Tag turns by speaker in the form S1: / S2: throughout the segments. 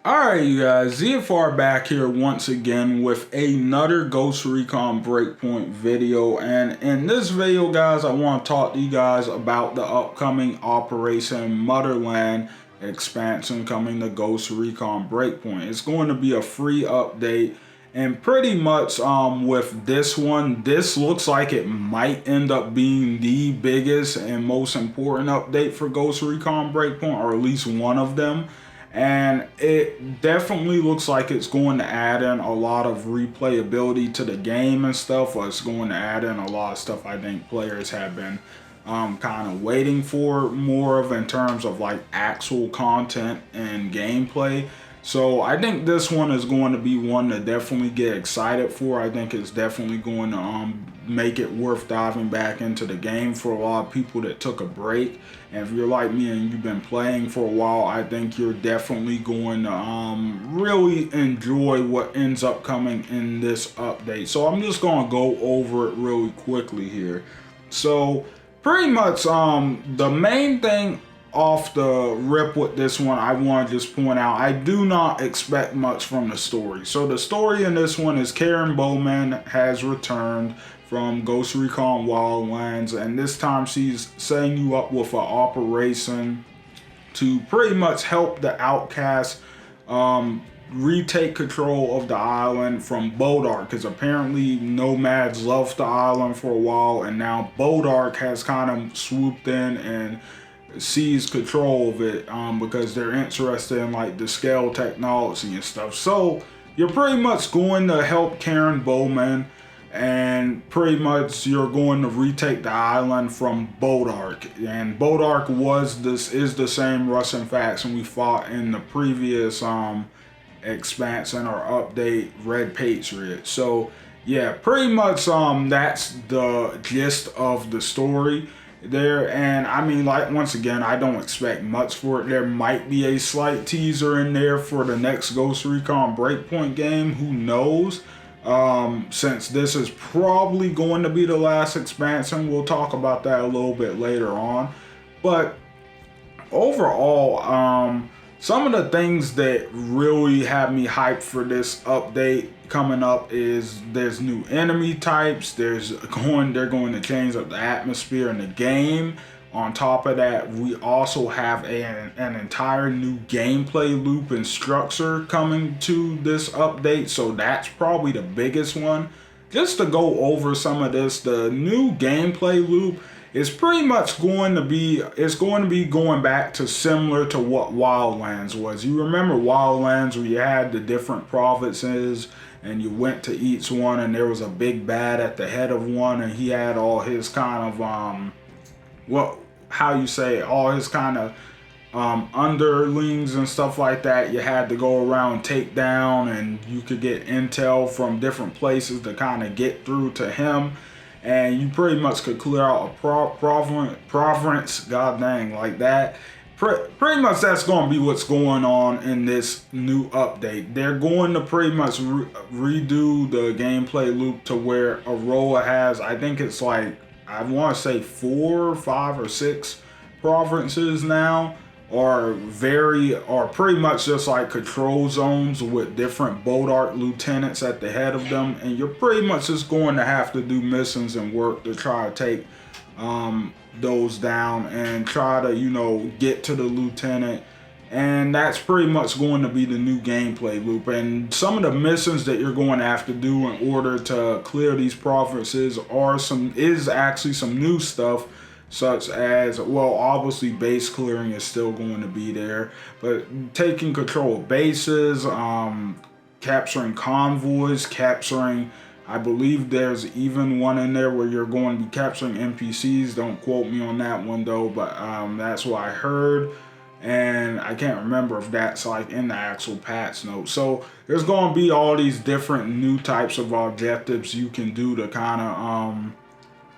S1: Alright, you guys, ZFR back here once again with another Ghost Recon Breakpoint video. And in this video, guys, I want to talk to you guys about the upcoming Operation Motherland expansion coming to Ghost Recon Breakpoint. It's going to be a free update, and pretty much with this one, this looks like it might end up being the biggest and most important update for Ghost Recon Breakpoint, or at least one of them. And it definitely looks like it's going to add in a lot of replayability to the game and stuff. Or it's going to add in a lot of stuff I think players have been kind of waiting for more of in terms of like actual content and gameplay. So I think this one is going to be one to definitely get excited for. I think it's definitely going to make it worth diving back into the game for a lot of people that took a break. And if you're like me and you've been playing for a while, I think you're definitely going to really enjoy what ends up coming in this update. So I'm just going to go over it really quickly here. So pretty much the main thing off the rip with this one, I want to just point out, I do not expect much from the story. So the story in this one is Karen Bowman has returned from Ghost Recon Wildlands, and this time she's setting you up with an operation to pretty much help the outcasts retake control of the island from Bodark, because apparently nomads left the island for a while, and now Bodark has kind of swooped in and seized control of it because they're interested in like the scale technology and stuff. So you're pretty much going to help Karen Bowman, and pretty much you're going to retake the island from Bodark. And Bodark is the same Russian faction we fought in the previous expansion or update, Red Patriot. So yeah, pretty much that's the gist of the story there. And I mean, like, once again, I don't expect much for it. There might be a slight teaser in there for the next Ghost Recon Breakpoint game, who knows, since this is probably going to be the last expansion. We'll talk about that a little bit later on. But overall, some of the things that really have me hyped for this update coming up is there's new enemy types. They're going to change up the atmosphere in the game. On top of that, we also have an entire new gameplay loop and structure coming to this update. So that's probably the biggest one. Just to go over some of this, the new gameplay loop is pretty much going to be going back to similar to what Wildlands was. You remember Wildlands, where you had the different provinces and you went to each one and there was a big bad at the head of one, and he had all his kind of all his kind of underlings and stuff like that. You had to go around, take down, and you could get intel from different places to kind of get through to him. And you pretty much could clear out a province, god dang, like that. Pretty much that's going to be what's going on in this new update. They're going to pretty much redo the gameplay loop to where Aroa has, I think it's like, I want to say 4, 5, or 6 provinces now, or pretty much just like control zones with different Bodark lieutenants at the head of them, and you're pretty much just going to have to do missions and work to try to take those down and try to get to the lieutenant. And that's pretty much going to be the new gameplay loop. And some of the missions that you're going to have to do in order to clear these provinces is actually some new stuff, such as, well, obviously base clearing is still going to be there, but taking control of bases, capturing convoys, I believe there's even one in there where you're going to be capturing NPCs. Don't quote me on that one though, but that's what I heard. And I can't remember if that's like in the actual patch notes. So there's going to be all these different new types of objectives you can do to kind of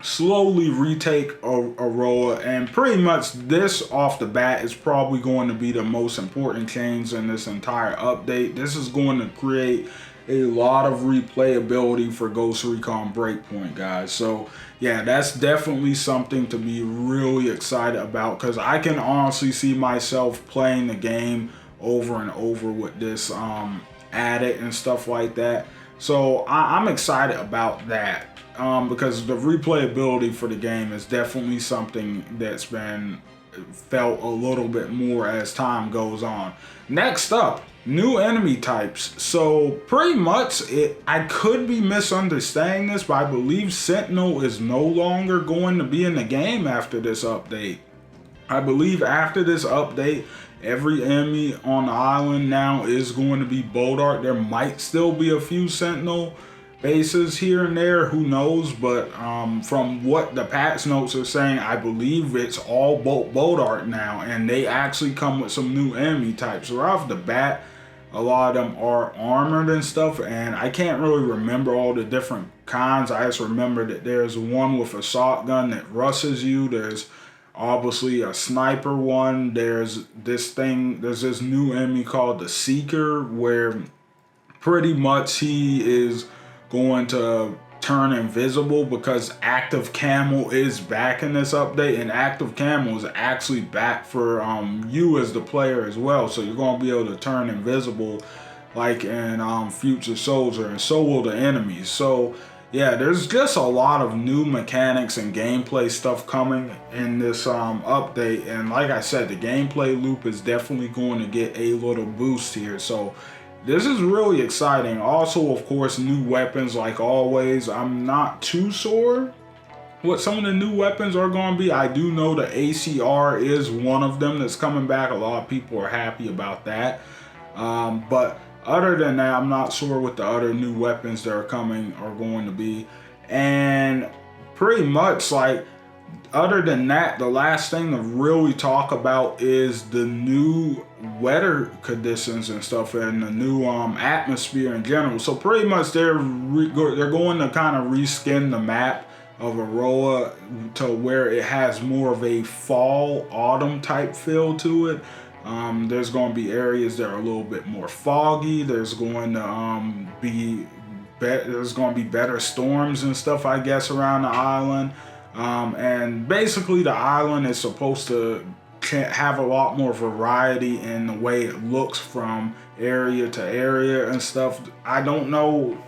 S1: slowly retake Aroa. And pretty much this off the bat is probably going to be the most important change in this entire update. This is going to create a lot of replayability for Ghost Recon Breakpoint, guys. So yeah, that's definitely something to be really excited about, because I can honestly see myself playing the game over and over with this added and stuff like that. So I'm excited about that because the replayability for the game is definitely something that's been felt a little bit more as time goes on. Next up, new enemy types. So pretty much I could be misunderstanding this, but I believe Sentinel is no longer going to be in the game after this update. I believe after this update, every enemy on the island now is going to be Bolt. There might still be a few Sentinel bases here and there, who knows, but from what the patch notes are saying, I believe it's all Bolt now, and they actually come with some new enemy types. So right off the bat, a lot of them are armored and stuff, and I can't really remember all the different kinds. I just remember that there's one with a shotgun that rushes you. There's obviously a sniper one. There's this new enemy called the Seeker, where pretty much he is going to turn invisible because active camo is back in this update, and active camo is actually back for you as the player as well. So you're going to be able to turn invisible like in Future Soldier, and so will the enemies. So yeah, there's just a lot of new mechanics and gameplay stuff coming in this update, and like I said, the gameplay loop is definitely going to get a little boost here. So this is really exciting. Also, of course, new weapons like always. I'm not too sure what some of the new weapons are going to be. I do know the ACR is one of them that's coming back. A lot of people are happy about that. But other than that, I'm not sure what the other new weapons that are coming are going to be. And pretty much, like, other than that, the last thing to really talk about is the new weather conditions and stuff, and the new atmosphere in general. So pretty much they're going to kind of reskin the map of Aroa to where it has more of a fall autumn type feel to it. There's going to be areas that are a little bit more foggy. There's going to be better storms and stuff, I guess, around the island. And basically the island is supposed to have a lot more variety in the way it looks from area to area and stuff. I don't know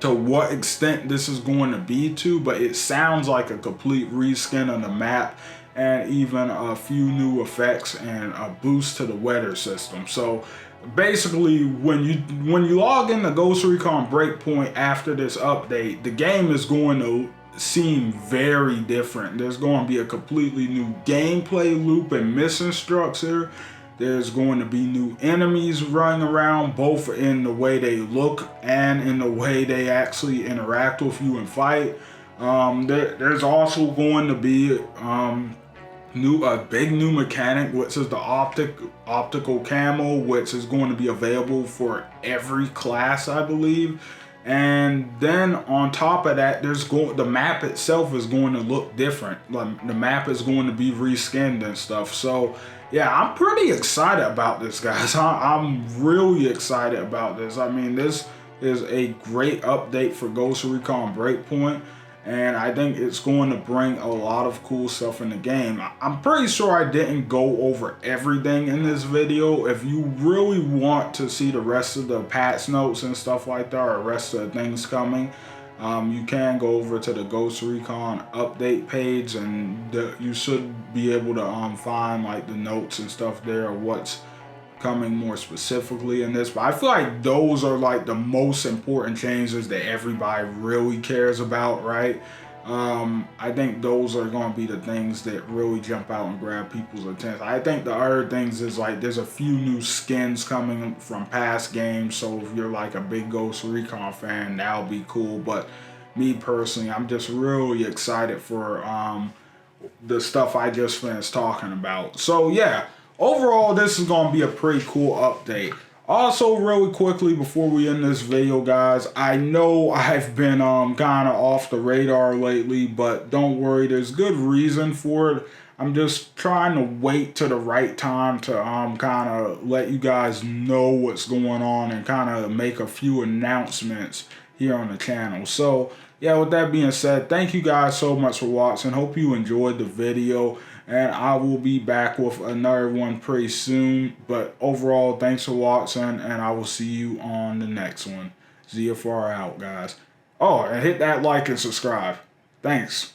S1: to what extent this is going to be to, but it sounds like a complete reskin of the map, and even a few new effects and a boost to the weather system. So basically, when you log into Ghost Recon Breakpoint after this update, the game is going to seem very different. There's going to be a completely new gameplay loop and mission structure. There's going to be new enemies running around, both in the way they look and in the way they actually interact with you and fight. There's also going to be a big new mechanic, which is the optical camo, which is going to be available for every class, I believe. And then on top of that, the map itself is going to look different. Like, the map is going to be reskinned and stuff. So yeah, I'm pretty excited about this, guys. I'm really excited about this. I mean, this is a great update for Ghost Recon Breakpoint, and I think it's going to bring a lot of cool stuff in the game. I'm pretty sure I didn't go over everything in this video. If you really want to see the rest of the patch notes and stuff like that, or the rest of the things coming, you can go over to the Ghost Recon update page, and you should be able to find like the notes and stuff there, what's coming more specifically in this. But I feel like those are like the most important changes that everybody really cares about, right? I think those are going to be the things that really jump out and grab people's attention. I think the other things is like there's a few new skins coming from past games, so if you're like a big Ghost Recon fan, that'll be cool. But me personally, I'm just really excited for the stuff I just finished talking about. So yeah, overall, this is going to be a pretty cool update. Also, really quickly before we end this video, guys, I know I've been kind of off the radar lately, but don't worry, there's good reason for it. I'm just trying to wait to the right time to kind of let you guys know what's going on and kind of make a few announcements here on the channel. So yeah, with that being said, thank you guys so much for watching. Hope you enjoyed the video. and I will be back with another one pretty soon. But overall, thanks for watching, and I will see you on the next one. ZFR out, guys. Oh, and hit that like and subscribe. Thanks.